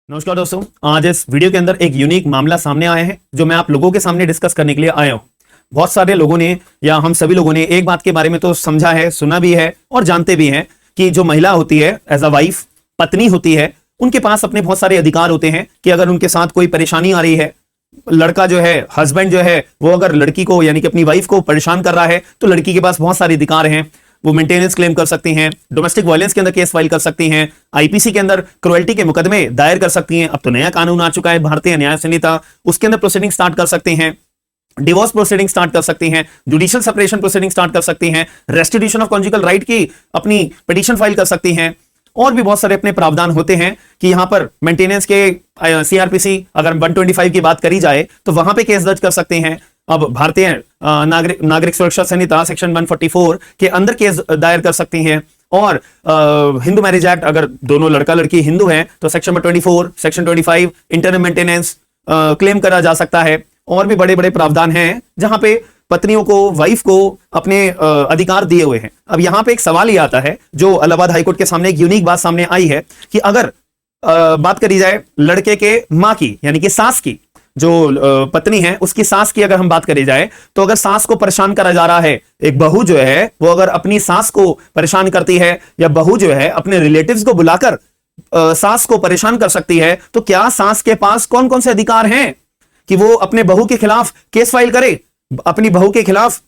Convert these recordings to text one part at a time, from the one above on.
नमस्कार दोस्तों, आज इस वीडियो के अंदर एक यूनिक मामला सामने आया है जो मैं आप लोगों के सामने डिस्कस करने के लिए आया हूं। बहुत सारे लोगों ने या हम सभी लोगों ने एक बात के बारे में तो समझा है, सुना भी है और जानते भी हैं कि जो महिला होती है एज अ वाइफ, पत्नी होती है, उनके पास अपने बहुत सारे अधिकार होते हैं कि अगर उनके साथ कोई परेशानी आ रही है, लड़का जो है, हस्बैंड जो है, वो अगर लड़की को यानी कि अपनी वाइफ को परेशान कर रहा है तो लड़की के पास बहुत सारे अधिकार हैं। वो मेंटेनेंस क्लेम कर सकती हैं, डोमेस्टिक वायलेंस के अंदर केस फाइल कर सकती हैं, आईपीसी के अंदर क्रुएल्टी के मुकदमे दायर कर सकती हैं। अब तो नया कानून आ चुका है भारतीय न्याय संहिता, उसके अंदर प्रोसीडिंग स्टार्ट कर सकती हैं, डिवोर्स प्रोसीडिंग स्टार्ट कर सकती हैं, जुडिशियल सेपरेशन प्रोसीडिंग स्टार्ट कर सकती हैं, रेस्टिट्यूशन ऑफ कॉन्जुगल राइट की अपनी पिटीशन फाइल कर सकती हैं, और भी बहुत सारे अपने प्रावधान होते हैं कि यहां पर मेंटेनेंस के सीआरपीसी अगर 125 की बात करी जाए तो वहां पे केस दर्ज कर सकते हैं। अब भारतीय नागरिक सुरक्षा संहिता सेक्शन 144 के अंदर केस दायर कर सकती हैं, और हिंदू मैरिज एक्ट अगर दोनों लड़का लड़की हिंदू हैं तो section 24, section 25 internal maintenance claim करा जा सकता है। और भी बड़े बड़े प्रावधान हैं जहां पे पत्नियों को, वाइफ को अपने अधिकार दिए हुए हैं। अब यहां पे एक सवाल ये आता है जो इलाहाबाद हाईकोर्ट के सामने एक यूनिक बात सामने आई है कि अगर बात करी जाए लड़के के मां की यानी कि सास की, जो पत्नी है उसकी सास की अगर हम बात करी जाए तो अगर सास को परेशान करा जा रहा है, एक बहू जो है वो अगर अपनी सास को परेशान करती है या बहू जो है अपने रिलेटिव्स को बुलाकर सास को परेशान कर सकती है, तो क्या सास के पास कौन कौन से अधिकार हैं कि वो अपने बहू के खिलाफ केस फाइल करे, अपनी बहू के खिलाफ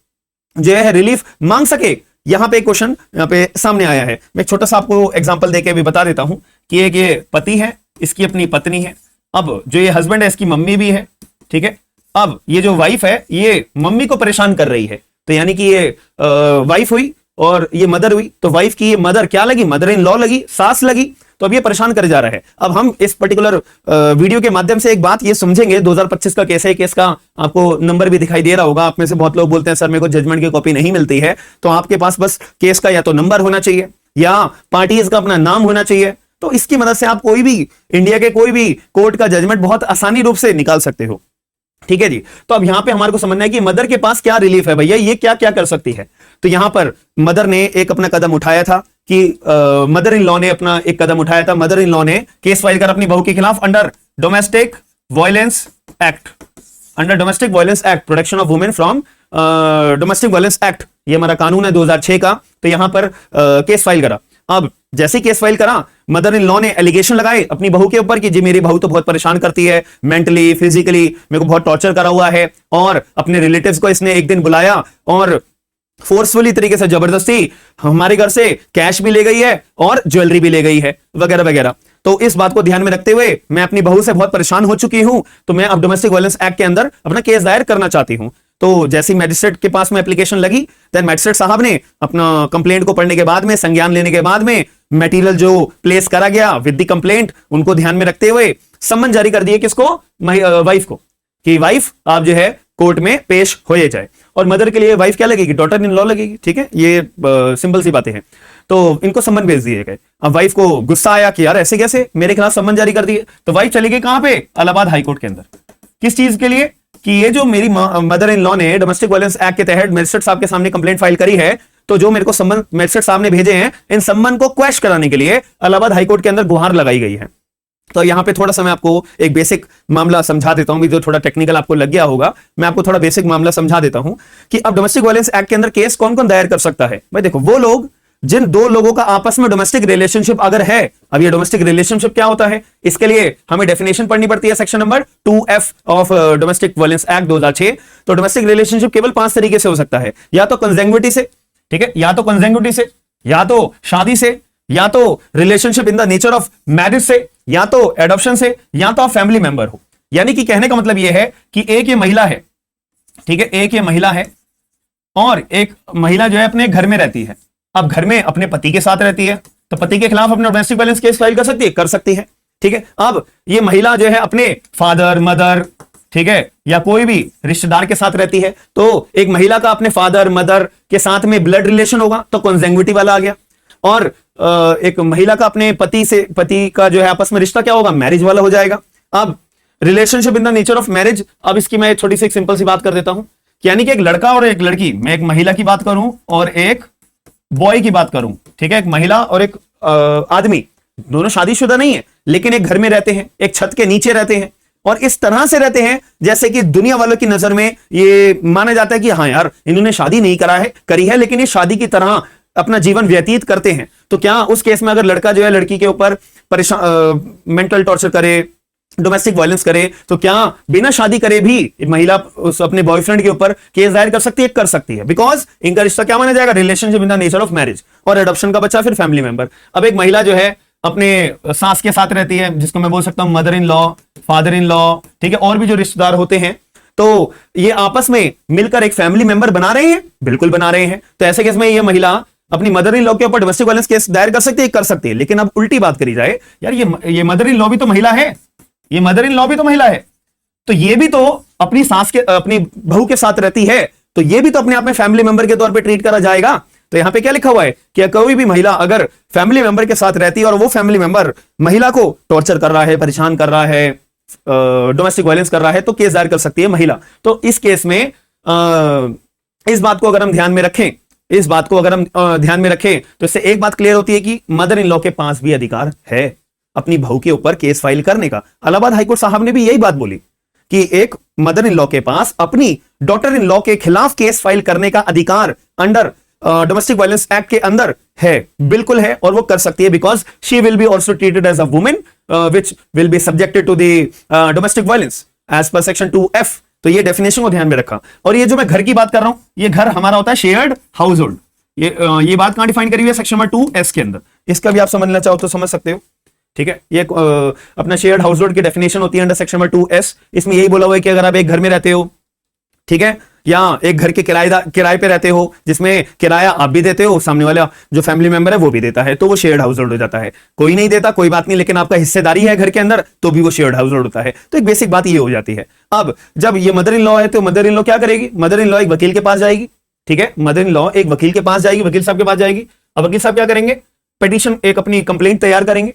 जो है रिलीफ मांग सके? यहां पे एक क्वेश्चन यहां पे सामने आया है। मैं एक छोटा सा आपको एग्जांपल देके भी बता देता हूं कि एक ये पति है, इसकी अपनी पत्नी है। अब जो ये हस्बैंड है इसकी मम्मी भी है, ठीक है। अब ये जो वाइफ है ये मम्मी को परेशान कर रही है, तो यानी कि ये वाइफ हुई और ये मदर हुई, तो वाइफ की ये मदर क्या लगी? मदर इन लॉ लगी, सास लगी। तो अब ये परेशान करे जा रहा है। अब हम इस पर्टिकुलर वीडियो के माध्यम से एक बात ये समझेंगे, 2025 का केस है, केस का आपको नंबर भी दिखाई दे रहा होगा। आप में से बहुत लोग बोलते हैं सर मेरे को जजमेंट की कॉपी नहीं मिलती है, तो आपके पास बस केस का या तो नंबर होना चाहिए या पार्टीज का अपना नाम होना चाहिए। तो इसकी मदद से आप कोई भी इंडिया के कोई भी कोर्ट का जजमेंट बहुत आसानी रूप से निकाल सकते हो, ठीक है जी। तो अब यहां पे हमारे को समझना है कि मदर के पास क्या रिलीफ है भैया, ये क्या क्या कर सकती है। तो यहां पर मदर ने एक अपना कदम उठाया था कि मदर इन लॉ ने अपना एक कदम उठाया था। मदर इन लॉ ने केस फाइल कर अपनी बहू के खिलाफ under domestic violence act, under domestic violence act, protection of women from domestic violence act, ये हमारा कानून है 2006 का। तो यहां पर केस फाइल करा। अब जैसे केस फाइल करा, मदर इन लॉ ने एलिगेशन लगाए अपनी बहू के ऊपर कि जी मेरी बहू तो बहुत परेशान करती है, मेंटली, फिजिकली मेरे को बहुत टॉर्चर करा हुआ है, और अपने रिलेटिव्स को इसने एक दिन बुलाया और फोर्सफुली तरीके से जबरदस्ती हमारे घर से कैश भी ले गई है और ज्वेलरी भी ले गई है, वगैरह वगैरह। तो इस बात को ध्यान में रखते हुए मैं अपनी बहू से बहुत परेशान हो चुकी हूं, तो मैं अब डोमेस्टिक वायलेंस एक्ट के अंदर अपना केस दायर करना चाहती हूं। तो जैसी मैजिस्ट्रेट के पास में एप्लीकेशन लगी, देन मैजिस्ट्रेट साहब ने अपना कंप्लेंट को पढ़ने के बाद में, संज्ञान लेने के बाद में, मटेरियल जो प्लेस करा गया विद द कंप्लेंट उनको ध्यान में रखते हुए समन जारी कर दिए किसको? वाइफ को, कि वाइफ आप जो है कोर्ट में पेश हो जाए। और मदर के लिए वाइफ क्या लगेगी? डॉटर इन लॉ लगेगी, ठीक है। ये सिंपल सी बातें हैं। तो इनको सम्मन भेज दिए गए। अब वाइफ को गुस्सा आया कि यार ऐसे कैसे, मेरे खिलाफ सम्मन जारी कर दिए। तो वाइफ चली गई कहां पे? इलाहाबाद हाईकोर्ट के अंदर। किस चीज के लिए? कि ये जो मेरी मदर इन लॉ ने डोमेस्टिक वायलेंस एक्ट के तहत मैजिस्ट्रेट साहब के सामने कंप्लेंट फाइल करी है, तो जो मेरे को सम्मन मैजिस्ट्रेट साहब ने भेजे हैं, इन सम्मन को क्वैश कराने के लिए इलाहाबाद हाईकोर्ट के अंदर गुहार लगाई गई है। तो यहां पे थोड़ा सा मैं आपको एक बेसिक मामला समझा देता हूं, जो थोड़ा टेक्निकल आपको लग गया होगा। मैं आपको थोड़ा बेसिक मामला समझा देता हूं कि अब डोमेस्टिक वायलेंस एक्ट के अंदर केस कौन कौन दायर कर सकता है। भाई देखो, वो लोग जिन दो लोगों का आपस में डोमेस्टिक रिलेशनशिप अगर है। अब ये डोमेस्टिक रिलेशनशिप क्या होता है, इसके लिए हमें डेफिनेशन पढ़नी पड़ती है, section number 2F of domestic violence act 2006। तो डोमेस्टिक रिलेशनशिप केवल 5 तरीके से हो सकता है, या तो कंसेंग्विटी से, ठीक है, या तो कंसेंग्विटी से, या तो शादी से, या तो relationship in the nature of marriage से, या तो एडॉप्शन से, या तो आप फैमिली मेंबर हो। यानी कि कहने का मतलब यह है कि एक ये महिला है, ठीक है, एक ये महिला है और एक महिला जो है अपने घर में रहती है। अब घर में अपने पति के साथ रहती है, तो पति के खिलाफ अपना डोमेस्टिक वायलेंस केस फाइल कर सकती है, कर सकती है, ठीक है। अब ये महिला जो है अपने फादर, मदर, ठीक है, या कोई भी रिश्तेदार के साथ रहती है, तो एक महिला का अपने फादर, मदर के साथ में ब्लड रिलेशन होगा, तो कंसेंग्विटी वाला आ गया। और एक महिला का अपने पति का जो है आपस में रिश्ता क्या होगा? मैरिज वाला हो जाएगा। अब relationship in the nature of marriage, अब इसकी मैं छोटी सी सिंपल सी बात कर देता हूं, यानी कि एक लड़का और एक लड़की, मैं एक महिला की बात करूं और एक बॉय की बात करूं, ठीक है, एक महिला और एक आदमी, दोनों शादीशुदा नहीं है, लेकिन एक घर में रहते हैं, एक छत के नीचे रहते हैं, और इस तरह से रहते हैं जैसे कि दुनिया वालों की नजर में ये माना जाता है कि हाँ यार इन्होंने शादी नहीं करी है, लेकिन ये शादी की तरह अपना जीवन व्यतीत करते हैं। तो क्या उस केस में अगर लड़का जो है लड़की के ऊपर मेंटल टॉर्चर करे, डोमेस्टिक वायलेंस करे, तो क्या बिना शादी करे भी महिला उस अपने बॉयफ्रेंड के ऊपर केस दायर कर सकती है? कर सकती है, बिकॉज इनका रिश्ता क्या माना जाएगा? Relationship in the nature of marriage. और एडॉप्शन का बच्चा फिर फैमिली मेंबर। अब एक महिला जो है अपने सास के साथ रहती है, जिसको मैं बोल सकता हूं mother in law, father in law, ठीक है, और भी जो रिश्तेदार होते हैं, तो ये आपस में मिलकर एक फैमिली मेंबर बना रहे हैं, बिल्कुल बना रहे हैं। तो ऐसे केस में ये महिला अपनी मदर इन लॉ के ऊपर डोमेस्टिक वायलेंस केस दायर कर सकती है? कर सकती है। लेकिन अब उल्टी बात करी जाए, यार ये मदर इन लॉ भी तो महिला है, ये मदर इन लॉ भी तो महिला है, तो ये भी तो अपनी सास के अपनी बहू के साथ रहती है, तो ये भी तो अपने आप में फैमिली मेंबर के तौर पे ट्रीट करा जाएगा। तो यहां पे क्या लिखा हुआ है कि कोई भी महिला अगर फैमिली मेंबर के साथ रहती है और वो फैमिली मेंबर महिला को टॉर्चर कर रहा है, परेशान कर रहा है, डोमेस्टिक वायलेंस कर रहा है, तो केस दायर कर सकती है महिला। तो इस केस में इस बात को अगर हम ध्यान में रखें, इस बात को अगर हम ध्यान में रखें, तो इससे एक बात क्लियर होती है कि मदर इन लॉ के पास भी अधिकार है अपनी बहू के ऊपर केस फाइल करने का। इलाहाबाद हाईकोर्ट साहब ने भी यही बात बोली कि एक मदर इन लॉ के पास अपनी डॉटर इन लॉ के खिलाफ केस फाइल करने का अधिकार अंडर डोमेस्टिक वायलेंस एक्ट के अंदर है, बिल्कुल है, और वो कर सकती है, because she will be also treated as a women which will be subjected to the domestic violence as per section 2F। तो ये डेफिनेशन को ध्यान में रखा। और ये जो मैं घर की बात कर रहा हूं, ये घर हमारा होता है शेयर्ड हाउस होल्ड। ये बात कहां डिफाइन करी हुई है? सेक्शन नंबर 2S के अंदर। इसका भी आप समझना चाहो तो समझ सकते हो, ठीक है। ये अपना शेयर्ड हाउस होल्ड की डेफिनेशन होती है अंडर सेक्शन नंबर 2S। इसमें यही बोला हुआ है कि अगर आप एक घर में रहते हो, ठीक है, या एक घर के किराए पे रहते हो जिसमें किराया आप भी देते हो, सामने वाला जो फैमिली मेंबर है वो भी देता है, तो वो शेयर्ड हाउस होल्ड हो जाता है। कोई नहीं देता कोई बात नहीं, लेकिन आपका हिस्सेदारी है घर के अंदर, तो भी वो शेयर्ड हाउस होल्ड होता है। तो एक बेसिक बात ये हो जाती है। अब जब ये मदर इन लॉ है, तो मदर इन लॉ क्या करेगी? मदर इन लॉ एक वकील के पास जाएगी, ठीक है, मदर इन लॉ एक वकील के पास जाएगी, वकील साहब के पास जाएगी। अब वकील साहब क्या करेंगे? पिटीशन, एक अपनी कंप्लेंट तैयार करेंगे,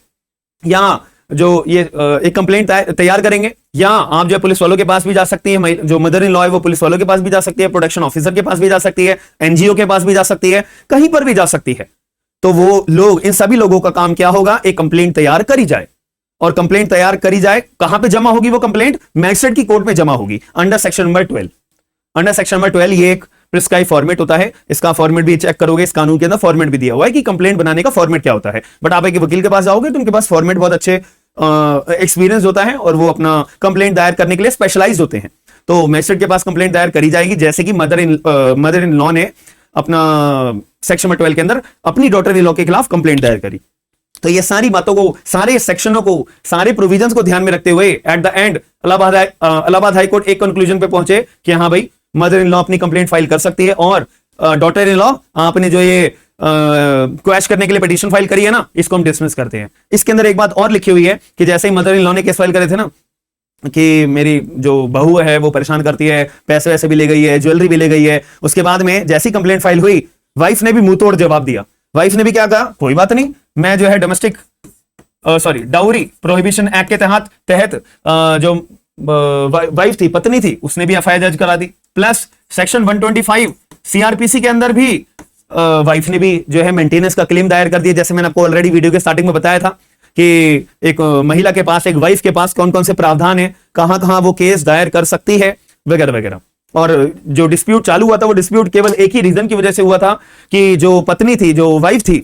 या जो ये एक कंप्लेंट तैयार करेंगे, या आप जो पुलिस वालों के पास भी जा सकती है, जो मदर इन लॉ है वो पुलिस वालों के पास भी जा सकती है, प्रोटेक्शन ऑफिसर के पास भी जा सकती है, एनजीओ के पास भी जा सकती है, कहीं पर भी जा सकती है। तो वो लोग, इन सभी लोगों का काम क्या होगा? एक कंप्लेंट तैयार करी जाए, और कंप्लेंट तैयार करी जाए कहां पे जमा होगी? वो कंप्लेंट मैजिस्ट्रेट की कोर्ट में जमा होगी under section number 12। Under section number 12 ये एक प्रिस्क्राइब फॉर्मेट होता है। इसका फॉर्मेट भी चेक करोगे, इस कानून के अंदर फॉर्मेट भी दिया हुआ है कि कंप्लेंट बनाने का फॉर्मेट क्या होता है। बट आप एक वकील के पास जाओगे तो उनके पास फॉर्मेट बहुत अच्छे एक्सपीरियंस होता है, और वो अपना कंप्लेंट दायर करने के लिए स्पेशलाइज्ड होते हैं। तो मैजिस्ट्रेट के पास कंप्लेंट दायर करी जाएगी, जैसे कि मदर इन लॉ ने अपना सेक्शन नंबर 12 के अंदर अपनी डॉटर इन लॉ के खिलाफ कंप्लेंट दायर करी। तो ये सारी बातों को, सारे सेक्शनों को, सारे प्रोविजंस को ध्यान में रखते हुए at the end Allahabad high court एक कंक्लूजन पे पहुंचे कि हाँ भाई मदर इन लॉ अपनी कंप्लेंट फाइल कर सकती है, और डॉटर इन लॉ आपने जो ये क्वैश करने के लिए पिटीशन फाइल करी है ना, इसको हम डिसमिस करते हैं। इसके अंदर एक बात और लिखी हुई है कि जैसे ही मदर इन लॉ ने केस फाइल करे थे ना कि मेरी जो बहू है वो परेशान करती है, पैसे वैसे भी ले गई है, ज्वेलरी भी ले गई है, उसके बाद में जैसी कंप्लेंट फाइल हुई, वाइफ ने भी मुंह तोड़ जवाब दिया। वाइफ ने भी क्या कहा? कोई बात नहीं, मैं जो है डोमेस्टिक डाउरी प्रोहिबिशन एक्ट के तहत जो वाइफ थी, पत्नी थी, उसने भी एफआईआर दर्ज करा दी। प्लस सेक्शन 125 सीआरपीसी के अंदर भी वाइफ ने भी जो है मेंटेनेंस का क्लेम दायर कर दिया। जैसे मैंने आपको ऑलरेडी वीडियो के स्टार्टिंग में बताया था कि एक महिला के पास, एक वाइफ के पास कौन कौन से प्रावधान है, कहां कहां वो केस दायर कर सकती है, वगैरह वगैरह। और जो डिस्प्यूट चालू हुआ था, वो डिस्प्यूट केवल एक ही रीजन की वजह से हुआ था कि जो पत्नी थी, जो वाइफ थी,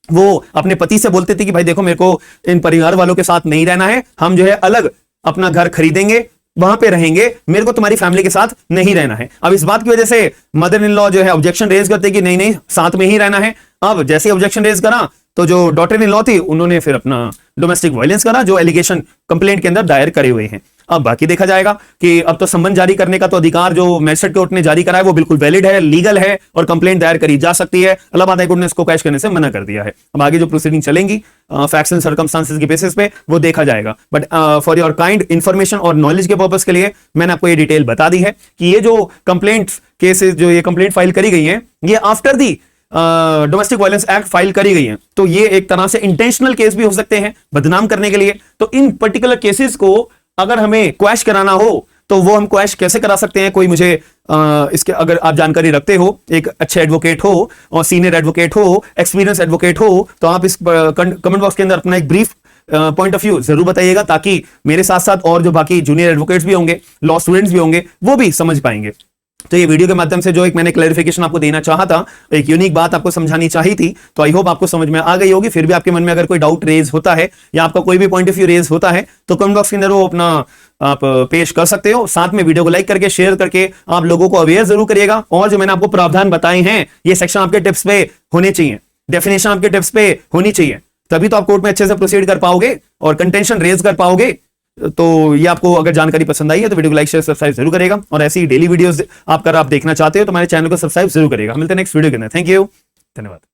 वो अपने पति से बोलती थी कि भाई देखो मेरे को इन परिवार वालों के साथ नहीं रहना है, हम जो है अलग अपना घर खरीदेंगे, वहां पे रहेंगे, मेरे को तुम्हारी फैमिली के साथ नहीं रहना है। अब इस बात की वजह से मदर इन लॉ जो है ऑब्जेक्शन रेज करते कि नहीं नहीं साथ में ही रहना है। अब जैसे ऑब्जेक्शन रेज करा तो जो डॉटर इन लॉ थी उन्होंने फिर अपना डोमेस्टिक वायलेंस करा, जो एलिगेशन कंप्लेंट के अंदर दायर करे हुए हैं। अब बाकी देखा जाएगा कि अब तो संबंध जारी करने का तो अधिकार जो मैजिस्ट्रेट कोर्ट ने जारी करा है वो बिल्कुल वैलिड है, लीगल है, और कंप्लेंट दायर करी जा सकती है। इलाहाबाद हाई कोर्ट ने इसको कैश करने से मना कर दिया है। अब आगे जो प्रोसीडिंग चलेंगी फैक्ट्स एंड सर्कमस्टांसेस के बेसिस पे वो देखा जाएगा। But for your kind information और नॉलेज के पर्पस के लिए मैंने आपको ये डिटेल बता दी है कि ये जो कंप्लेंट केसेस, जो ये कंप्लेंट फाइल करी गई है, ये after the domestic violence act file करी गई है। तो ये एक तरह से इंटेंशनल केस भी हो सकते हैं बदनाम करने के लिए। तो इन पर्टिकुलर केसेस को अगर हमें क्वैश कराना हो तो वो हम क्वैश कैसे करा सकते हैं? कोई मुझे इसके अगर आप जानकारी रखते हो, एक अच्छे एडवोकेट हो और सीनियर एडवोकेट हो, एक्सपीरियंस एडवोकेट हो, तो आप इस कमेंट बॉक्स के अंदर अपना एक ब्रीफ पॉइंट ऑफ व्यू जरूर बताइएगा, ताकि मेरे साथ साथ और जो बाकी जूनियर एडवोकेट्स भी होंगे, लॉ स्टूडेंट्स भी होंगे, वो भी समझ पाएंगे। तो ये वीडियो के माध्यम से जो एक मैंने क्लैरिफिकेशन आपको देना चाहा था, एक यूनिक बात आपको समझानी चाहिए थी, तो आई होप आपको समझ में आ गई होगी। फिर भी आपके मन में अगर कोई डाउट रेज होता है या आपका कोई भी पॉइंट ऑफ व्यू रेज होता है, तो कमेंट बॉक्स के अंदर वो अपना आप पेश कर सकते हो। साथ में वीडियो को लाइक करके, शेयर करके आप लोगों को अवेयर जरूर करिएगा। और जो मैंने आपको प्रावधान बताए हैं, ये सेक्शन आपके टिप्स पे होने चाहिए, डेफिनेशन आपके टिप्स पे होनी चाहिए, तभी तो आप कोर्ट में अच्छे से प्रोसीड कर पाओगे और कंटेंशन रेज कर पाओगे। तो ये आपको अगर जानकारी पसंद आई है तो वीडियो को लाइक शेयर सब्सक्राइब जरूर करेगा। और ऐसी डेली वीडियोस आप देखना चाहते हो तो हमारे चैनल को सब्सक्राइब जरूर करेगा। मिलते हैं नेक्स्ट वीडियो के अंदर। थैंक यू, धन्यवाद।